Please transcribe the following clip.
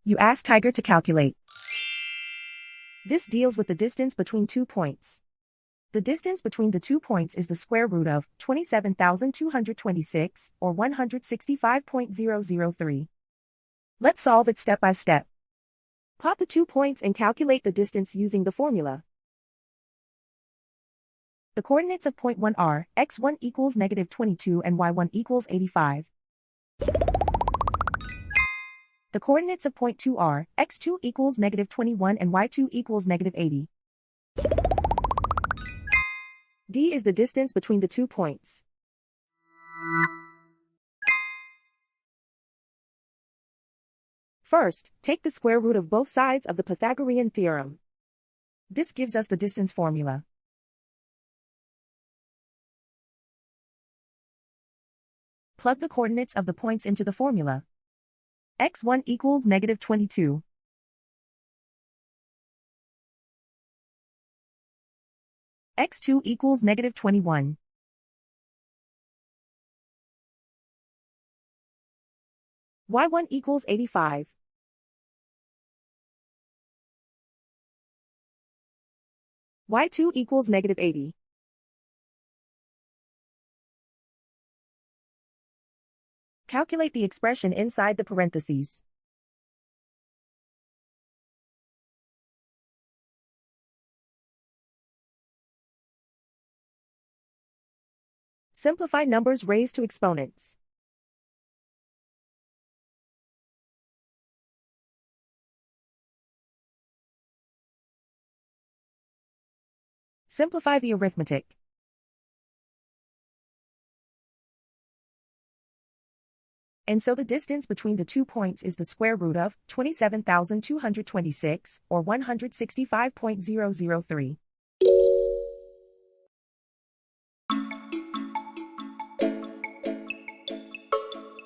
You ask Tiger to calculate. This deals with the distance between 2 points. The distance between the 2 points is the square root of 27,226, or 165.003. Let's solve it step by step. Plot the 2 points and calculate the distance using the formula. The coordinates of point 1 are x1 equals -22 and y1 equals 85. The coordinates of point 2 are x2 equals -21 and y2 equals -80. D is the distance between the 2 points. First, take the square root of both sides of the Pythagorean theorem. This gives us the distance formula. Plug the coordinates of the points into the formula. x1 equals -22. x2 equals -21. y1 equals 85. y2 equals -80. Calculate the expression inside the parentheses. Simplify numbers raised to exponents. Simplify the arithmetic. And so the distance between the 2 points is the square root of 27,226, or 165.003.